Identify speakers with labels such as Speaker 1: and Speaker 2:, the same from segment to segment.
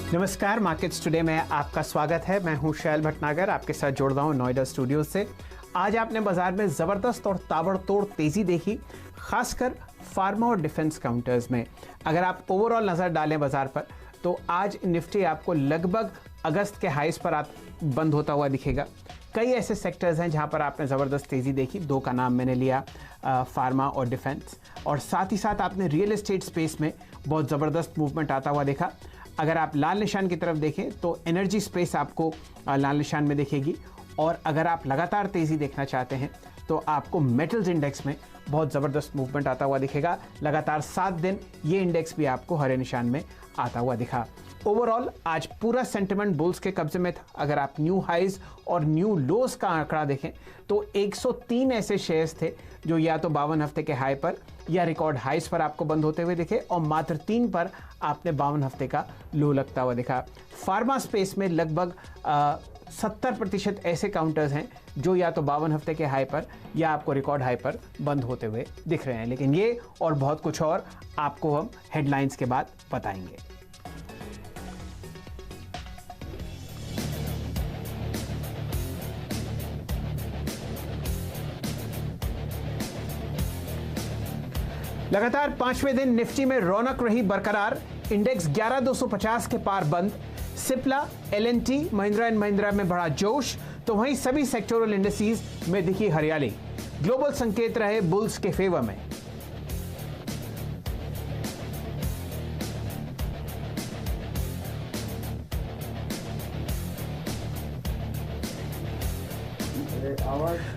Speaker 1: नमस्कार, markets today में आपका स्वागत है। मैं हूं शैल भटनागर, आपके साथ जुड़ रहा हूं नोएडा स्टूडियो से। आज आपने बाजार में जबरदस्त और ताबड़तोड़ तेजी देखी, खासकर फार्मा और डिफेंस काउंटर्स में। अगर आप ओवरऑल नजर डालें बाजार पर, तो आज निफ्टी आपको लगभग अगस्त के हाईस पर बंद होता हुआ दिखेगा। कई ऐसे सेक्टर्स हैं जहां पर आपने ज़बरदस्त तेज़ी देखी। दो का नाम मैंने लिया, फार्मा और डिफेंस, और साथ ही साथ आपने रियल एस्टेट स्पेस में बहुत ज़बरदस्त मूवमेंट आता हुआ देखा। अगर आप लाल निशान की तरफ देखें तो एनर्जी स्पेस आपको लाल निशान में दिखेगी, और अगर आप लगातार तेज़ी देखना चाहते हैं तो आपको मेटल्स इंडेक्स में बहुत ज़बरदस्त मूवमेंट आता हुआ दिखेगा। लगातार 7 दिन ये इंडेक्स भी आपको हरे निशान में आता हुआ दिखा। ओवरऑल आज पूरा सेंटिमेंट बुल्स के कब्जे में था। अगर आप न्यू हाइज और न्यू लोस का आंकड़ा देखें तो 103 ऐसे शेयर्स थे जो या तो 52 हफ्ते के हाई पर या रिकॉर्ड हाइज पर आपको बंद होते हुए दिखे, और मात्र 3 पर आपने 52 हफ्ते का लो लगता हुआ दिखा। फार्मा स्पेस में लगभग 70% ऐसे काउंटर्स हैं जो या तो 52 हफ्ते के हाई पर या आपको रिकॉर्ड हाई पर बंद होते हुए दिख रहे हैं। लेकिन ये और बहुत कुछ और आपको हम हेडलाइंस के बाद बताएंगे। लगातार 5वें दिन निफ्टी में रौनक रही बरकरार। इंडेक्स 11250 के पार बंद। सिप्ला, एल&टी, महिंद्रा एंड महिंद्रा में बढ़ा जोश, तो वहीं सभी सेक्टोरल इंडिसेस में दिखी हरियाली। ग्लोबल संकेत रहे बुल्स के फेवर में।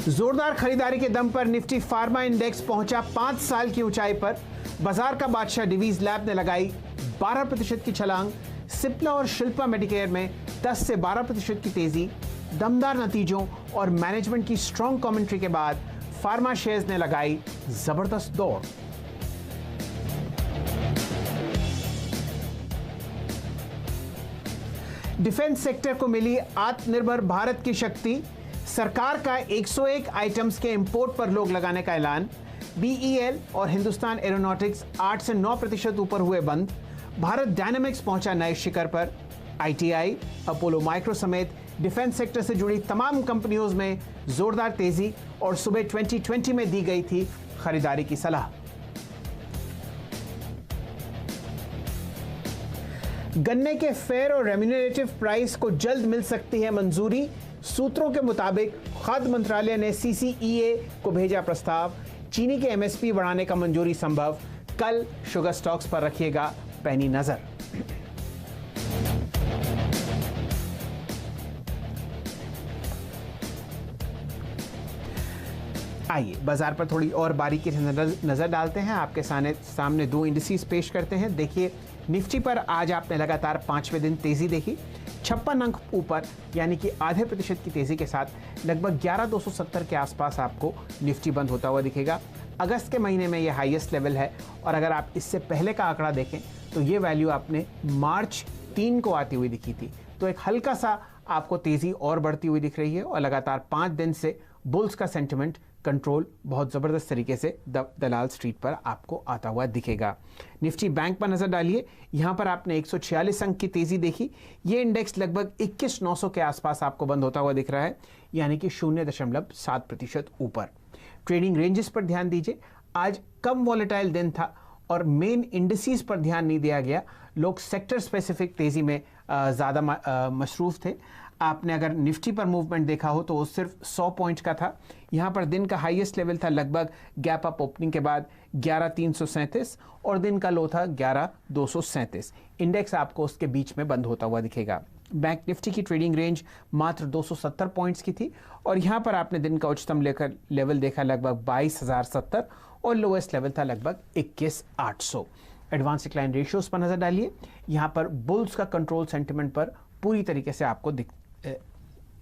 Speaker 1: जोरदार खरीदारी के दम पर निफ्टी फार्मा इंडेक्स पहुंचा 5 साल की ऊंचाई पर। बाजार का बादशाह डिवीज लैब ने लगाई 12% की छलांग। सिप्ला और शिल्पा मेडिकेयर में 10 से 12% की तेजी। दमदार नतीजों और मैनेजमेंट की स्ट्रॉन्ग कमेंट्री के बाद फार्मा शेयर्स ने लगाई जबरदस्त दौड़। डिफेंस सेक्टर को मिली आत्मनिर्भर भारत की शक्ति। सरकार का 101 आइटम्स के इंपोर्ट पर रोक लगाने का ऐलान। बीईएल और हिंदुस्तान एरोनॉटिक्स 8 से 9% ऊपर हुए बंद। भारत डायनामिक्स पहुंचा नए शिखर पर। आईटीआई, अपोलो माइक्रो समेत डिफेंस सेक्टर से जुड़ी तमाम कंपनियों में जोरदार तेजी, और सुबह 2020 में दी गई थी खरीदारी की सलाह। गन्ने के फेयर और रेम्यूनरेटिव प्राइस को जल्द मिल सकती है मंजूरी। सूत्रों के मुताबिक खाद्य मंत्रालय ने सीसीईए को भेजा प्रस्ताव। चीनी के एमएसपी बढ़ाने का मंजूरी संभव। कल शुगर स्टॉक्स पर रखिएगा पैनी नजर। आइए बाजार पर थोड़ी और बारीकी से नजर डालते हैं। आपके सामने 2 इंडिसेस पेश करते हैं। देखिए, निफ्टी पर आज आपने लगातार 5वें दिन तेजी देखी। 56 अंक ऊपर, यानी कि आधे प्रतिशत की तेजी के साथ लगभग 11270 के आसपास आपको निफ्टी बंद होता हुआ दिखेगा। अगस्त के महीने में यह हाईएस्ट लेवल है, और अगर आप इससे पहले का आंकड़ा देखें तो ये वैल्यू आपने मार्च 3 को आती हुई दिखी थी। तो एक हल्का सा आपको तेजी और बढ़ती हुई दिख रही है, और लगातार 5 दिन से बुल्स का सेंटिमेंट कंट्रोल बहुत ज़बरदस्त तरीके से दलाल स्ट्रीट पर आपको आता हुआ दिखेगा। निफ्टी बैंक पर नज़र डालिए। यहाँ पर आपने 146 अंक की तेज़ी देखी। ये इंडेक्स लगभग 21,900 के आसपास आपको बंद होता हुआ दिख रहा है, यानी कि 0.7% ऊपर। ट्रेडिंग रेंजेस पर ध्यान दीजिए। आज कम वॉलेटाइल दिन था और मेन इंडिसेस पर ध्यान नहीं दिया गया। लोग सेक्टर स्पेसिफिक तेज़ी में ज़्यादा मसरूफ़ थे। आपने अगर निफ्टी पर मूवमेंट देखा हो तो वो सिर्फ 100 पॉइंट का था। यहाँ पर दिन का हाईएस्ट लेवल था लगभग गैप अप ओपनिंग के बाद 11,337, और दिन का लो था 11,237। इंडेक्स आपको उसके बीच में बंद होता हुआ दिखेगा। बैंक निफ्टी की ट्रेडिंग रेंज मात्र 270 पॉइंट्स की थी, और यहाँ पर आपने दिन का उच्चतम लेवल देखा लगभग 22,070, और लोएस्ट लेवल था लगभग 21,800। एडवांस डिक्लाइन रेशियोज पर नजर डालिए। यहाँ पर बुल्स का कंट्रोल सेंटिमेंट पर पूरी तरीके से आपको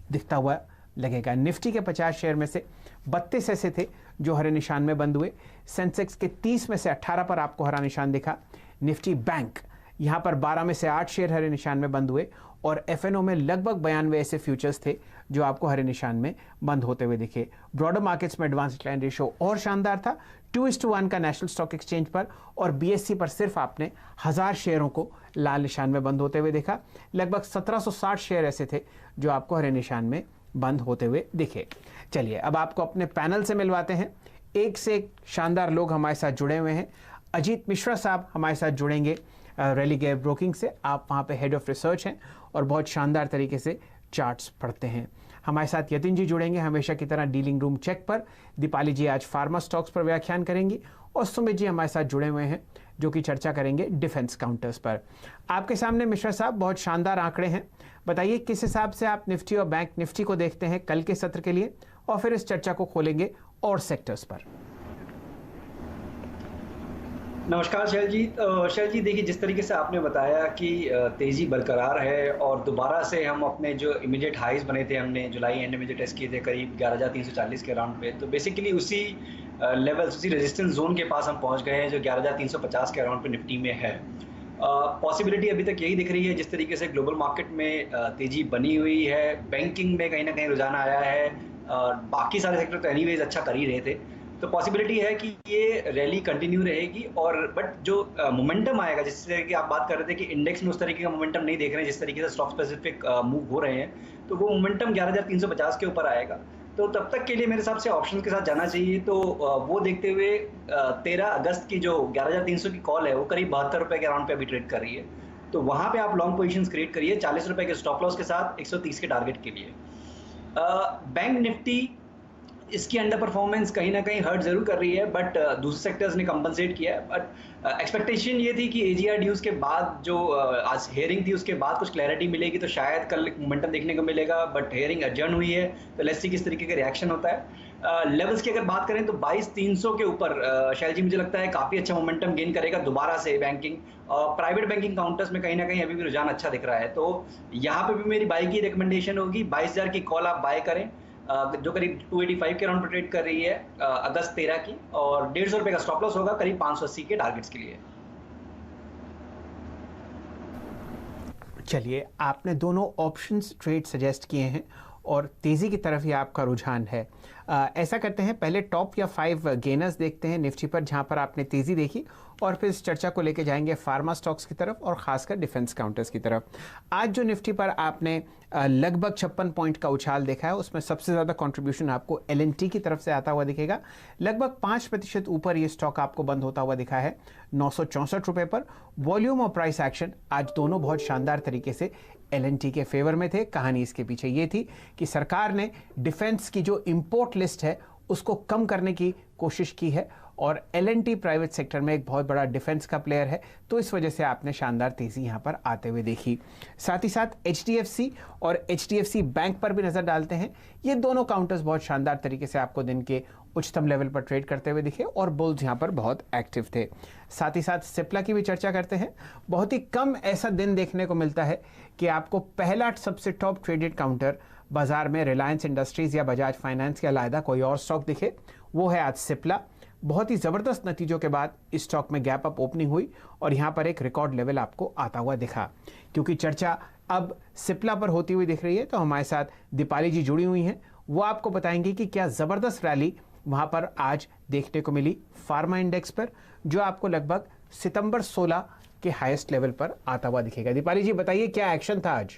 Speaker 1: दिखता हुआ लगेगा। निफ्टी के 50 शेयर में से 32 ऐसे थे जो हरे निशान में बंद हुए। सेंसेक्स के 30 में से 18 पर आपको हरा निशान दिखा। निफ्टी बैंक यहाँ पर 12 में से 8 शेयर हरे निशान में बंद हुए, और एफएनओ में लगभग 92 ऐसे फ्यूचर्स थे जो आपको हरे निशान में बंद होते हुए दिखे। ब्रॉडर मार्केट्स में एडवांस डिक्लाइन रेशियो और शानदार था, 2:1 का नेशनल स्टॉक एक्सचेंज पर, और बीएससी पर सिर्फ आपने 1000 शेयरों को लाल निशान में बंद होते हुए देखा। लगभग 1760 शेयर ऐसे थे जो आपको हरे निशान में बंद होते हुए दिखे। चलिए अब आपको अपने पैनल से मिलवाते हैं। एक से एक शानदार लोग हमारे साथ जुड़े हुए हैं। अजीत मिश्रा साहब हमारे साथ जुड़ेंगे रेलिगेयर ब्रोकिंग से। आप वहाँ पे हेड ऑफ रिसर्च हैं और बहुत शानदार तरीके से चार्ट्स पढ़ते हैं। हमारे साथ यतिन जी जुड़ेंगे हमेशा की तरह डीलिंग रूम चेक पर। दीपाली जी आज फार्मा स्टॉक्स पर व्याख्यान करेंगी और सुमित जी हमारे साथ जुड़े हुए हैं जो कि चर्चा करेंगे डिफेंस काउंटर्स पर। आपके सामने मिश्रा साहब बहुत शानदार आंकड़े हैं, बताइए किस हिसाब से आप निफ्टी और बैंक निफ्टी को देखते हैं कल के सत्र के लिए, और फिर इस चर्चा को खोलेंगे और सेक्टर्स पर।
Speaker 2: नमस्कार शैल जी, देखिए जिस तरीके से आपने बताया कि तेज़ी बरकरार है और दोबारा से हम अपने जो इमीडिएट हाइज बने थे, हमने जुलाई एंड में जो टेस्ट किए थे करीब 11,340 के राउंड पे, तो बेसिकली उसी लेवल, उसी रेजिस्टेंस जोन के पास हम पहुंच गए हैं जो 11,350 के राउंड पे निफ्टी में है। पॉसिबिलिटी अभी तक यही दिख रही है जिस तरीके से ग्लोबल मार्केट में तेज़ी बनी हुई है, बैंकिंग में कहीं ना कहीं रुझान आया है, बाकी सारे सेक्टर तो एनीवेज अच्छा कर ही रहे थे, तो पॉसिबिलिटी है कि ये रैली कंटिन्यू रहेगी। और बट जो मोमेंटम आएगा, जिस तरह की आप बात कर रहे थे कि इंडेक्स में उस तरीके का मोमेंटम नहीं देख रहे हैं जिस तरीके से स्टॉक स्पेसिफिक मूव हो रहे हैं, तो वो मोमेंटम 11,350 के ऊपर आएगा। तो तब तक के लिए मेरे हिसाब से ऑप्शन के साथ जाना चाहिए। तो वो देखते हुए 13 अगस्त की जो 11,300 की कॉल है वो करीब 72 रुपये के अराउंड पे अभी ट्रेड कर रही है, तो वहाँ पे आप लॉन्ग पोजीशंस क्रिएट करिए 40 रुपये के स्टॉप लॉस के साथ 130 के टारगेट के लिए। बैंक निफ्टी इसकी अंडर परफॉर्मेंस कहीं ना कहीं हर्ट जरूर कर रही है, बट दूसरे सेक्टर्स ने कंपनसेट किया है। बट एक्सपेक्टेशन ये थी कि एजीआर ड्यूज के बाद जो आज हेयरिंग थी उसके बाद कुछ क्लैरिटी मिलेगी तो शायद कल मोमेंटम देखने को मिलेगा, बट हेयरिंग एडजर्न हुई है, तो लेट्स सी किस तरीके का रिएक्शन होता है। लेवल्स की अगर बात करें तो 22,300 के ऊपर शैल जी मुझे लगता है काफ़ी अच्छा मोमेंटम गेन करेगा दोबारा से बैंकिंग, और प्राइवेट बैंकिंग काउंटर्स में कहीं ना कहीं अभी भी रुझान अच्छा दिख रहा है, तो यहाँ पे भी मेरी बाई की रिकमेंडेशन होगी। 22,000 की कॉल आप बाय करें जो करीब 285 के राउंड पर ट्रेड कर रही है अगस्त 13 की, और 150 रुपये का स्टॉप लॉस होगा करीब 580 के टारगेट्स के लिए।
Speaker 1: चलिए आपने दोनों ऑप्शंस ट्रेड सजेस्ट किए हैं और तेज़ी की तरफ ही आपका रुझान है। ऐसा करते हैं पहले टॉप या 5 गेनर्स देखते हैं निफ्टी पर जहां पर आपने तेज़ी देखी, और फिर इस चर्चा को लेके जाएंगे फार्मा स्टॉक्स की तरफ और खासकर डिफेंस काउंटर्स की तरफ। आज जो निफ्टी पर आपने लगभग 56 पॉइंट का उछाल देखा है उसमें सबसे ज़्यादा कंट्रीब्यूशन आपको एल&टी की तरफ से आता हुआ दिखेगा। लगभग 5% ऊपर ये स्टॉक आपको बंद होता हुआ दिखा है 964 रुपये पर। वॉल्यूम और प्राइस एक्शन आज दोनों बहुत शानदार तरीके से एल&टी के फेवर में थे। कहानी इसके पीछे ये थी कि सरकार ने डिफेंस की जो इंपोर्ट लिस्ट है उसको कम करने की कोशिश की है, और एल&टी प्राइवेट सेक्टर में एक बहुत बड़ा डिफेंस का प्लेयर है, तो इस वजह से आपने शानदार तेजी यहां पर आते हुए देखी। साथ ही साथ एचडीएफसी और एचडीएफसी बैंक पर भी नजर डालते हैं। ये दोनों काउंटर्स बहुत शानदार तरीके से आपको दिन के उच्चतम लेवल पर ट्रेड करते हुए दिखे और बुल्स यहां पर बहुत एक्टिव थे। साथ ही साथ सिप्ला की भी चर्चा करते हैं। बहुत ही कम ऐसा दिन देखने को मिलता है कि आपको पहला सबसे टॉप ट्रेडेड काउंटर बाजार में रिलायंस इंडस्ट्रीज या बजाज फाइनेंस के अलावा कोई और स्टॉक दिखे, वो है आज सिप्ला। बहुत ही ज़बरदस्त नतीजों के बाद इस स्टॉक में गैप अप ओपनिंग हुई और यहाँ पर एक रिकॉर्ड लेवल आपको आता हुआ दिखा। क्योंकि चर्चा अब सिप्ला पर होती हुई दिख रही है तो हमारे साथ दीपाली जी जुड़ी हुई हैं, वो आपको बताएंगे कि क्या ज़बरदस्त रैली वहाँ पर आज देखने को मिली फार्मा इंडेक्स पर, जो आपको लगभग सितंबर 16 के हाईएस्ट लेवल पर आता हुआ दिखेगा। दीपाली जी बताइए क्या एक्शन था आज?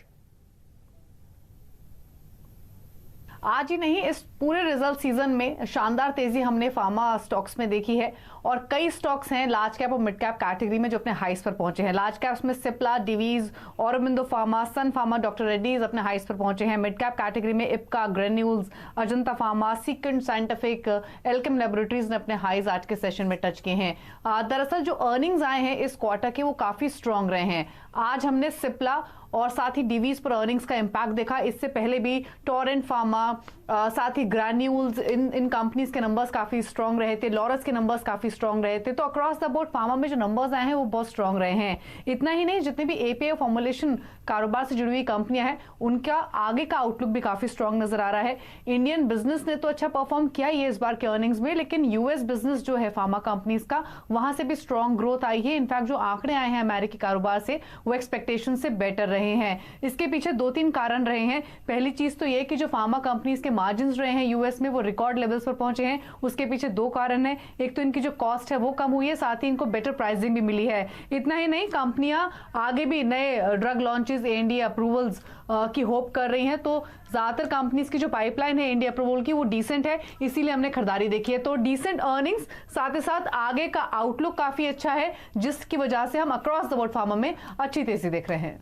Speaker 3: आज ही नहीं, इस पूरे रिजल्ट सीजन में शानदार तेजी हमने फार्मा स्टॉक्स में देखी है, और कई स्टॉक्स हैं लार्ज कैप और मिड कैप कैटेगरी में जो अपने हाइस पर पहुंचे हैं। लार्ज कैप्स में Cipla, Divi's, Aurobindo Pharma, Sun Pharma, doctor Reddy's अपने हाइस पर पहुंचे हैं। मिड कैप कैटेगरी में Ipca, Granules, Ajanta Pharma, Sequent Scientific, Alkem Laboratories ने अपने हाइज आज के सेशन में टच किए हैं। दरअसल जो अर्निंग्स आए हैं इस क्वार्टर के वो काफी स्ट्रांग रहे हैं। आज हमने सिप्ला और साथ ही डिवीज पर अर्निंग्स का इंपैक्ट देखा। इससे पहले भी टोरेंट फार्मा, साथ ही ग्रैन्यूल्स, इन कंपनीज के नंबर्स काफी स्ट्रांग रहे थे। लॉरस के नंबर्स काफी स्ट्रांग रहे थे। तो अक्रॉस द बोर्ड फार्मा में जो नंबर्स आए हैं वो बहुत स्ट्रांग रहे हैं। इतना ही नहीं, जितने भी एपीआई फॉर्मुलेशन कारोबार से जुड़ी हुई कंपनियां हैं उनका आगे का आउटलुक भी काफी स्ट्रांग नजर आ रहा है। इंडियन बिजनेस ने तो अच्छा परफॉर्म किया ही है इस बार के अर्निंग्स में, लेकिन यूएस बिजनेस जो है फार्मा कंपनीज का, वहां से भी स्ट्रांग ग्रोथ आई है। इनफैक्ट जो आंकड़े आए हैं अमेरिकी कारोबार से वो एक्सपेक्टेशन से बेटर रहे रहे हैं। इसके पीछे 2-3 कारण रहे हैं। पहली चीज तो ये कि जो फार्मा कंपनीज के मार्जिन रहे हैं यूएस में वो रिकॉर्ड लेवल्स पर पहुंचे हैं। उसके पीछे 2 कारण है। एक तो इनकी जो कॉस्ट है वो कम हुई है, साथ ही इनको बेटर प्राइसिंग भी मिली है। इतना ही नहीं, कंपनियां आगे भी नए ड्रग लॉन्चेस, एनडीए अप्रूवल्स की होप कर रही हैं। तो ज्यादातर कंपनीज की जो पाइपलाइन है इंडिया अप्रूवल की वो डिसेंट है, इसीलिए हमने खरीदारी देखी है। तो डिसेंट अर्निंग्स, साथ ही साथ आगे का आउटलुक काफी अच्छा है, जिसकी वजह से हम अक्रॉस द वर्ल्ड फार्मा में अच्छी तेजी देख रहे हैं।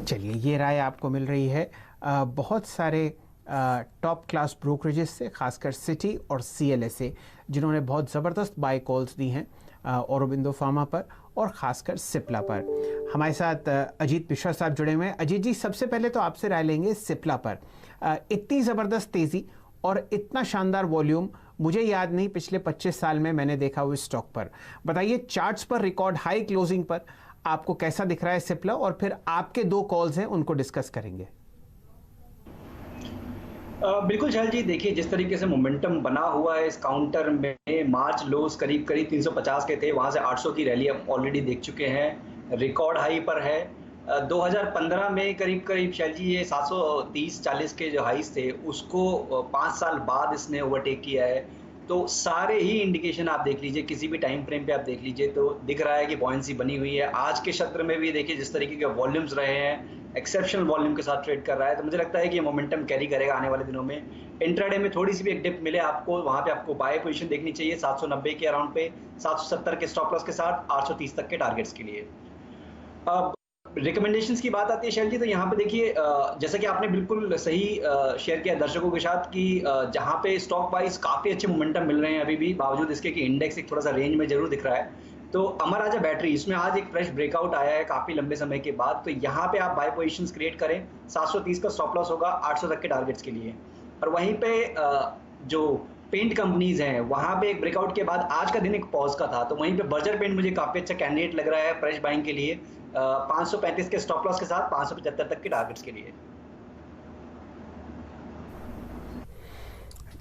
Speaker 1: चलिए, ये राय आपको मिल रही है बहुत सारे टॉप क्लास ब्रोकरेजेस से, खासकर सिटी और सीएलएसए, जिन्होंने बहुत ज़बरदस्त बाय कॉल्स दी हैं औरोबिंदो फार्मा पर और ख़ासकर सिप्ला पर। हमारे साथ अजीत मिश्रा साहब जुड़े हुए हैं। अजीत जी, सबसे पहले तो आपसे राय लेंगे सिप्ला पर। इतनी ज़बरदस्त तेज़ी और इतना शानदार वॉल्यूम मुझे याद नहीं पिछले 25 साल में मैंने देखा हुआ स्टॉक पर। बताइए, चार्ट्स पर रिकॉर्ड हाई क्लोजिंग पर आपको कैसा दिख रहा है सिप्ला, और फिर आपके 2 कॉल्स हैं उनको डिस्कस करेंगे।
Speaker 2: बिल्कुल शैल जी, देखिए जिस तरीके से मोमेंटम बना हुआ है इस काउंटर में, मार्च लोस करीब 350 के थे, वहां से 800 की रैली हम ऑलरेडी देख चुके हैं, रिकॉर्ड हाई पर है। 2015 में करीब शैल जी ये 730-40 के जो हाईस थे उसको 5 साल बाद इसने ओवरटेक किया है। तो सारे ही इंडिकेशन आप देख लीजिए, किसी भी टाइम फ्रेम पे आप देख लीजिए तो दिख रहा है कि बॉयंसी बनी हुई है। आज के सत्र में भी देखिए जिस तरीके के वॉल्यूम्स रहे हैं, एक्सेप्शनल वॉल्यूम के साथ ट्रेड कर रहा है, तो मुझे लगता है कि ये मोमेंटम कैरी करेगा आने वाले दिनों में। इंट्राडे में थोड़ी सी भी एक डिप मिले आपको, वहां पे आपको बाय पोजीशन देखनी चाहिए 790 के अराउंड पे, 770 के स्टॉप लॉस के साथ, 830 तक के टारगेट्स के लिए। अब रिकमेंडेशंस की बात आती है शैल जी, तो यहाँ पे देखिए जैसा कि आपने बिल्कुल सही शेयर किया दर्शकों के साथ कि जहाँ पे स्टॉक वाइज काफ़ी अच्छे मोमेंटम मिल रहे हैं अभी भी, बावजूद इसके कि इंडेक्स एक थोड़ा सा रेंज में जरूर दिख रहा है। तो अमर राजा बैटरी, इसमें आज एक फ्रेश ब्रेकआउट आया है काफ़ी लंबे समय के बाद, तो यहाँ पे आप बाय पोजीशंस क्रिएट करें। 730 का स्टॉप लॉस होगा 800 तक के टारगेट्स के लिए। और वहीं पे जो पेंट कंपनीज हैं वहाँ पे एक ब्रेकआउट के बाद आज का दिन एक पॉज का था, तो वहीं पे बर्जर पेंट मुझे काफ़ी अच्छा कैंडिडेट लग रहा है फ्रेश बाइंग के लिए, 535 के स्टॉप लॉस के साथ, 575 तक के टारगेट्स के लिए।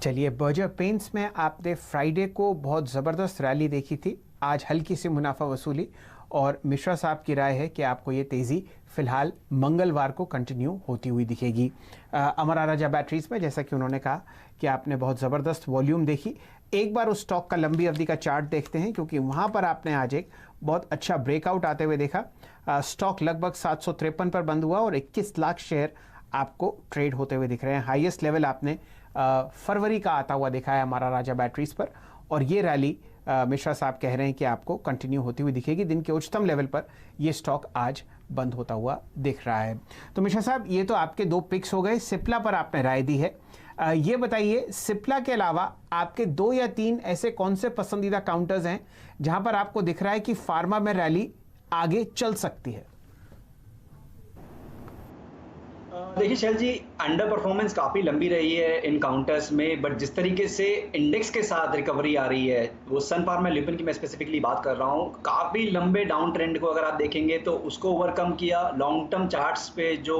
Speaker 1: चलिए, बर्जर पेंट्स में आपने फ्राइडे को बहुत ज़बरदस्त रैली देखी थी, आज हल्की सी मुनाफा वसूली, और मिश्रा साहब की राय है कि आपको ये तेज़ी फिलहाल मंगलवार को कंटिन्यू होती हुई दिखेगी। अमर राजा बैटरीज में जैसा कि उन्होंने कहा कि आपने बहुत ज़बरदस्त वॉल्यूम देखी। एक बार उस स्टॉक का लंबी अवधि का चार्ट देखते हैं, क्योंकि वहाँ पर आपने आज एक बहुत अच्छा ब्रेकआउट आते हुए देखा। स्टॉक लगभग 753 पर बंद हुआ और 21 लाख शेयर आपको ट्रेड होते हुए दिख रहे हैं। हाईएस्ट लेवल आपने फरवरी का आता हुआ देखा है हमारा राजा बैटरीज पर, और ये रैली मिश्रा साहब कह रहे हैं कि आपको कंटिन्यू होती हुई दिखेगी। दिन के उच्चतम लेवल पर ये स्टॉक आज बंद होता हुआ दिख रहा है। तो मिश्रा साहब, ये तो आपके 2 पिक्स हो गए। सिप्ला पर आपने राय दी है, ये बताइए सिप्ला के अलावा आपके 2 या 3 ऐसे कौन से पसंदीदा काउंटर्स हैं जहां पर आपको दिख रहा है कि फार्मा में रैली आगे चल सकती है?
Speaker 2: देखिए शैल जी, अंडर परफॉर्मेंस काफ़ी लंबी रही है इन काउंटर्स में, बट जिस तरीके से इंडेक्स के साथ रिकवरी आ रही है, वो सन फार्मा लिपिन की मैं स्पेसिफिकली बात कर रहा हूँ, काफ़ी लंबे डाउन ट्रेंड को अगर आप देखेंगे तो उसको ओवरकम किया। लॉन्ग टर्म चार्ट्स पे जो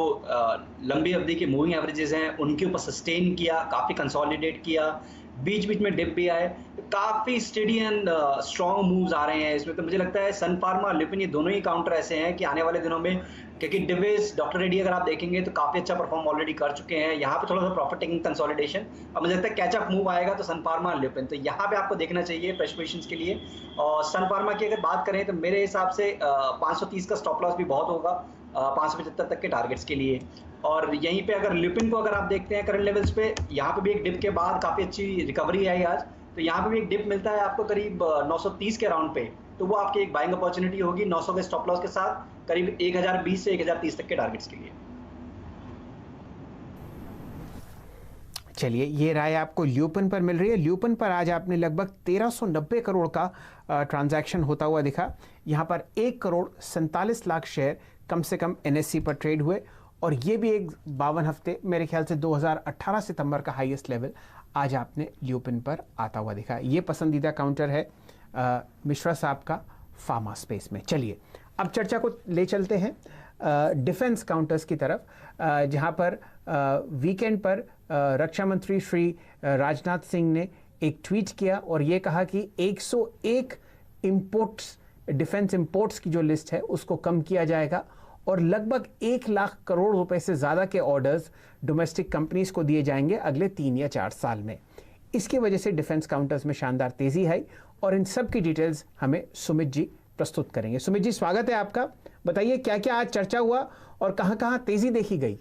Speaker 2: लंबी अवधि के मूविंग एवरेजेस हैं उनके ऊपर सस्टेन किया, काफ़ी कंसोलिडेट किया, बीच बीच में डिप भी आए, काफ़ी स्टेडी एंड स्ट्रॉन्ग मूव्स आ रहे हैं इसमें। तो मुझे लगता है सन फार्मा लिपिन ये दोनों ही काउंटर ऐसे हैं कि आने वाले दिनों में, क्योंकि डिविस डॉक्टर रेड्डी अगर आप देखेंगे तो काफ़ी अच्छा परफॉर्म ऑलरेडी कर चुके हैं, यहाँ पे थोड़ा सा प्रॉफिट टेकिंग कंसोलिडेशन, अब मुझे लगता है कैचअप मूव आएगा तो सन फार्मा लिपिन, तो यहाँ पे आपको देखना चाहिए फ्रेश पोजीशंस के लिए। और सन फार्मा की अगर बात करें तो मेरे हिसाब से 530 का स्टॉप लॉस भी बहुत होगा 575 तक के टारगेट्स के लिए। और यहीं पे अगर लिपिन को अगर आप देखते हैं करंट लेवल्स पे, यहाँ पे भी एक डिप के बाद काफ़ी अच्छी रिकवरी आई आज, तो यहाँ पे भी एक डिप मिलता है आपको करीब 930 के राउंड पे, तो वो आपकी एक बाइंग अपॉर्चुनिटी होगी 900 के स्टॉप लॉस के साथ, करीब 1020 से 1030 तक के टारगेट्स के लिए।
Speaker 1: चलिए, ये राय आपको ल्यूपिन पर मिल रही है। ल्यूपिन पर आज आपने लगभग 1390 करोड़ का ट्रांजैक्शन होता हुआ दिखा। यहाँ पर 1 करोड़ 47 लाख शेयर कम से कम एनएससी पर ट्रेड हुए, और ये भी एक 52 हफ्ते, मेरे ख्याल से 2018 सितंबर का हाईएस्ट लेवल आज आपने ल्यूपिन पर आता हुआ दिखा। ये पसंदीदा काउंटर है मिश्रा साहब का फार्मा स्पेस में। चलिए, अब चर्चा को ले चलते हैं डिफेंस काउंटर्स की तरफ, जहां पर वीकेंड पर रक्षा मंत्री श्री राजनाथ सिंह ने एक ट्वीट किया और ये कहा कि 101 इंपोर्ट्स डिफेंस इंपोर्ट्स की जो लिस्ट है उसको कम किया जाएगा और लगभग 1 लाख करोड़ रुपए से ज़्यादा के ऑर्डर्स डोमेस्टिक कंपनीज को दिए जाएंगे अगले 3 या 4 साल में। इसकी वजह से डिफेंस काउंटर्स में शानदार तेजी है और इन सब की डिटेल्स हमें सुमित जी प्रस्तुत करेंगे। सुमित जी, स्वागत है आपका। बताइए क्या क्या आज चर्चा हुआ और कहां-कहां तेजी देखी गई।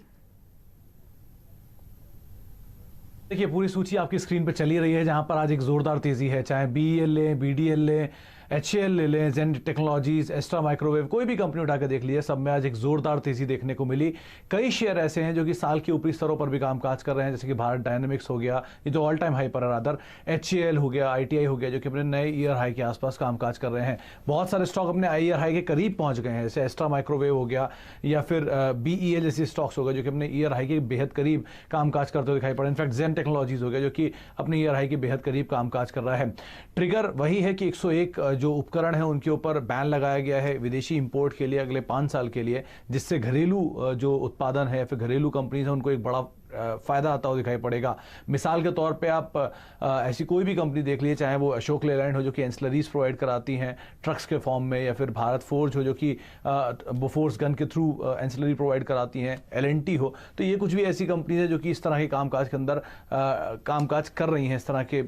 Speaker 4: देखिए, पूरी सूची आपकी स्क्रीन पे चली रही है, जहां पर आज एक जोरदार तेजी है। चाहे BEL लें, BDL लें, HAL ले लें, जेन टेक्नोलॉजीज, एस्ट्रा माइक्रोवेव, कोई भी कंपनी उठाकर देख लीजिए, सब में आज एक जोरदार तेजी देखने को मिली। कई शेयर ऐसे हैं जो कि साल के ऊपरी स्तरों पर भी कामकाज कर रहे हैं, जैसे कि भारत डायनेमिक्स हो गया, ये जो ऑल टाइम हाई पर है रादर, HAL हो गया, ITI हो गया, जो कि अपने नए ईयर हाई के आसपास कामकाज कर रहे हैं। बहुत सारे स्टॉक अपने ईयर हाई के करीब पहुंच गए हैं, जैसे एस्ट्रा माइक्रोवेव हो गया या फिर BEL जैसे स्टॉक्स हो गए जो कि अपने ईयर हाई के बेहद करीब कामकाज करते हुए दिखाई पड़े। इनफैक्ट जेन टेक्नोलॉजीज हो गया जो कि अपने ईयर हाई के बेहद करीब कामकाज कर रहा है। ट्रिगर वही है कि 101 जो उपकरण है उनके ऊपर बैन लगाया गया है विदेशी इंपोर्ट के लिए अगले 5 साल के लिए, जिससे घरेलू जो उत्पादन है फिर घरेलू कंपनीज है उनको एक बड़ा फायदा आता हुआ दिखाई पड़ेगा। मिसाल के तौर पे आप ऐसी कोई भी कंपनी देख लीजिए, चाहे वो अशोक लेलैंड हो जो कि एंसिलरीज प्रोवाइड कराती हैं ट्रक्स के फॉर्म में, या फिर भारत फोर्ज हो जो कि बोफोर्स गन के थ्रू एंसिलरी प्रोवाइड कराती हैं, LNT हो, तो ये कुछ भी ऐसी कंपनी है जो कि इस तरह के कामकाज के अंदर कामकाज कर रही हैं, इस तरह के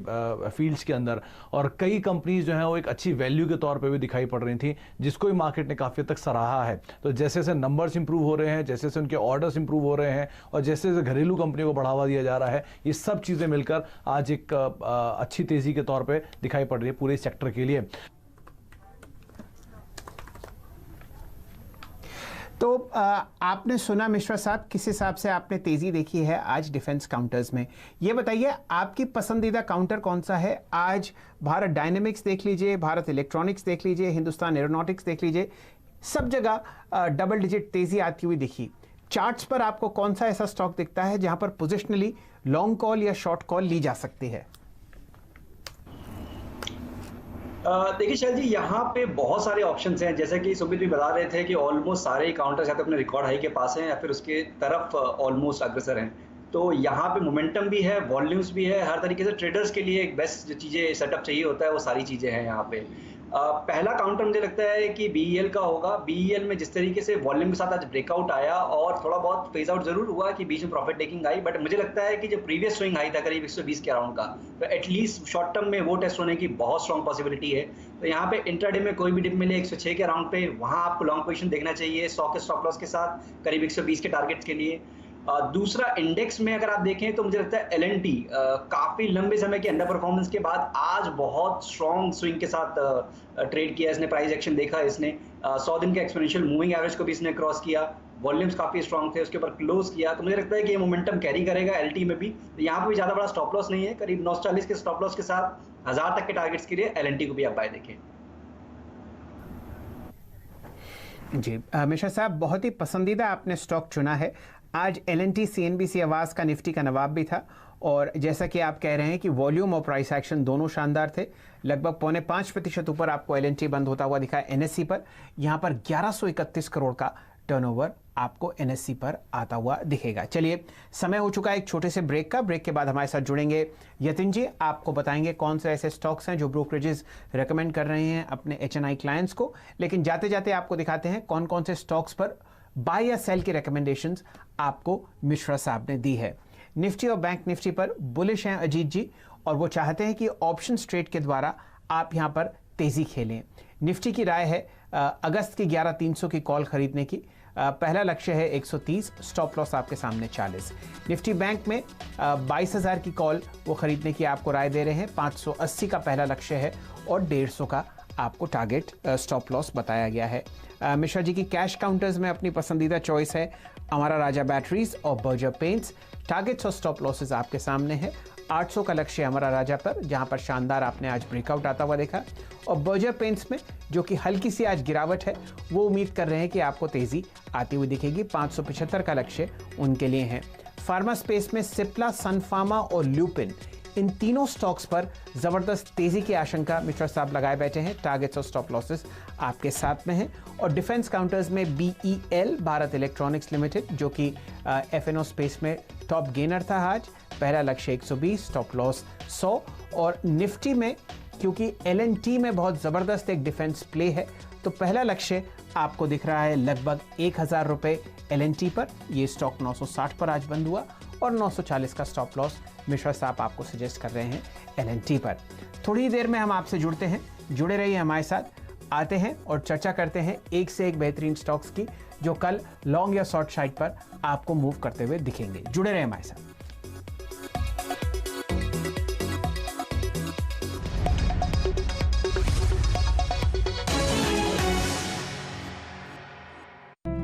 Speaker 4: फील्ड्स के अंदर। और कई कंपनीज जो हैं वो एक अच्छी वैल्यू के तौर पर भी दिखाई पड़ रही थी, जिसको भी मार्केट ने काफ़ी हद तक सराहा है। तो जैसे जैसे नंबर्स इंप्रूव हो रहे हैं, जैसे जैसे उनके ऑर्डर्स इंप्रूव हो रहे हैं और जैसे जैसे घरेलू कंपनियों को बढ़ावा दिया जा रहा है, ये सब चीजें मिलकर आज एक अच्छी तेजी के तौर पे दिखाई पड़ रही है पूरे सेक्टर के लिए।
Speaker 1: तो आपने सुना मिश्रा साहब, किस हिसाब से आपने तेजी देखी है आज डिफेंस काउंटर्स में? ये बताइए आपकी पसंदीदा काउंटर कौन सा है आज? भारत डायनेमिक्स देख लीजिए, भारत इलेक्ट्रॉनिक्स देख लीजिए, हिंदुस्तान एरोनॉटिक्स देख लीजिए, सब जगह डबल डिजिट तेजी आती हुई दिखी। चार्ट्स पर आपको कौन सा ऐसा स्टॉक दिखता है जहां पर पोजिशनली लॉन्ग कॉल या शॉर्ट कॉल ली जा सकती है?
Speaker 2: देखिए शैल जी, यहाँ पे बहुत सारे ऑप्शंस हैं, जैसे कि सुमित भी बता रहे थे कि ऑलमोस्ट सारे काउंटर्स या तो अपने रिकॉर्ड हाई के पास हैं या फिर उसके तरफ ऑलमोस्ट अग्रसर हैं। तो यहाँ पे मोमेंटम भी है, वॉल्यूम्स भी है, हर तरीके से ट्रेडर्स के लिए एक बेस्ट जो चीज़ें सेटअप चाहिए होता है वो सारी चीज़ें हैं यहाँ पे। पहला काउंटर मुझे लगता है कि BEL का होगा। BEL में जिस तरीके से वॉल्यूम के साथ आज ब्रेकआउट आया और थोड़ा बहुत फेज आउट जरूर हुआ कि बीच में प्रॉफिट टेकिंग आई, बट मुझे लगता है कि जो प्रीवियस स्विंग हाई था करीब 120 के अराउंड का, तो एटलीस्ट शॉर्ट टर्म में वो टेस्ट होने की बहुत स्ट्रॉन्ग पॉसिबिलिटी है। तो यहाँ पे इंट्राडे में कोई भी डिप मिले 106 के अराउंड पे, वहाँ आपको लॉन्ग पोजीशन देखना चाहिए स्टॉप लॉस के साथ करीब 120 के टारगेट्स के लिए। दूसरा, इंडेक्स में अगर आप देखें तो मुझे लगता है LNT काफी लंबे समय के अंडर परफॉर्मेंस के बाद आज बहुत स्ट्रॉन्ग स्विंग के साथ ट्रेड किया इसने, प्राइस एक्शन देखा इसने, 100 दिन के एक्सपोनेंशियल मूविंग एवरेज को भी इसने क्रॉस किया, वॉल्यूम्स काफी स्ट्रॉन्ग थे, उसके ऊपर क्लोज किया। तो मुझे लगता है कि ये मोमेंटम कैरी करेगा LT में भी। तो यहाँ पर भी ज्यादा बड़ा स्टॉप लॉस नहीं है, करीब 940 के स्टॉप लॉस के साथ 1000 तक के टारगेट्स के लिए LNT को भी आप बाय देखें।
Speaker 1: जी मिश्रा साहब, बहुत ही पसंदीदा आपने स्टॉक चुना है। आज LNT CNBC आवाज़ का निफ्टी का नवाब भी था और जैसा कि आप कह रहे हैं कि वॉल्यूम और प्राइस एक्शन दोनों शानदार थे। लगभग 4.5% ऊपर आपको LNT बंद होता हुआ दिखा NSE पर। यहाँ पर 1131 करोड़ का टर्नओवर आपको NSE पर आता हुआ दिखेगा। चलिए, समय हो चुका है एक छोटे से ब्रेक का। ब्रेक के बाद हमारे साथ जुड़ेंगे यतिन जी, आपको बताएंगे कौन से ऐसे स्टॉक्स हैं जो ब्रोकरेजेस रेकमेंड कर रहे हैं अपने HNI क्लाइंट्स को। लेकिन जाते जाते आपको दिखाते हैं कौन कौन से स्टॉक्स पर बाय या सेल की रिकमेंडेशंस आपको मिश्रा साहब ने दी है। निफ्टी और बैंक निफ्टी पर बुलिश हैं अजीत जी और वो चाहते हैं कि ऑप्शन ट्रेड के द्वारा आप यहां पर तेजी खेलें। निफ्टी की राय है अगस्त की 11,300 की कॉल खरीदने की। पहला लक्ष्य है 130, स्टॉप लॉस आपके सामने 40। निफ्टी बैंक में 22,000 की कॉल वो खरीदने की आपको राय दे रहे हैं। 580 का पहला लक्ष्य है और 150 का आपको टारगेट स्टॉप लॉस बताया गया है। मिश्रा जी की कैश काउंटर्स में अपनी पसंदीदा चॉइस है अमरा राजा बैटरीज और बर्जर पेंट्स। टारगेट्स और स्टॉप लॉसेस आपके सामने है। 800 का लक्ष्य अमरा राजा पर, जहां पर शानदार आपने आज ब्रेकआउट आता हुआ देखा, और बर्जर पेंट्स में जो कि हल्की सी आज गिरावट है, वो उम्मीद कर रहे हैं कि आपको तेजी आती हुई दिखेगी। 575 का लक्ष्य उनके लिए है। फार्मा स्पेस में सिप्ला, सन फार्मा और ल्यूपिन, इन तीनों स्टॉक्स पर जबरदस्त तेजी की आशंका मिश्रा साहब लगाए बैठे हैं। टारगेट्स और स्टॉप लॉसेस आपके साथ में हैं। और डिफेंस काउंटर्स में BEL, भारत इलेक्ट्रॉनिक्स लिमिटेड, जो कि FNO स्पेस में टॉप गेनर था आज, पहला लक्ष्य 120, स्टॉप लॉस 100। और निफ्टी में क्योंकि LNT में बहुत ज़बरदस्त एक डिफेंस प्ले है। तो पहला लक्ष्य आपको दिख रहा है लगभग 1000 रुपये LNT पर। ये स्टॉक 960 पर आज बंद हुआ और 940 का स्टॉप लॉस मिश्रा साहब आपको सजेस्ट कर रहे हैं LNT पर। थोड़ी देर में हम आपसे जुड़ते हैं, जुड़े रहिए हमारे साथ। आते हैं और चर्चा करते हैं एक से एक बेहतरीन स्टॉक्स की जो कल लॉन्ग या शॉर्ट साइड पर आपको मूव करते हुए दिखेंगे। जुड़े रहिए हमारे साथ।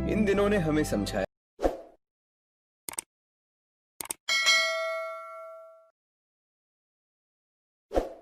Speaker 5: इन दिनों ने हमें समझाया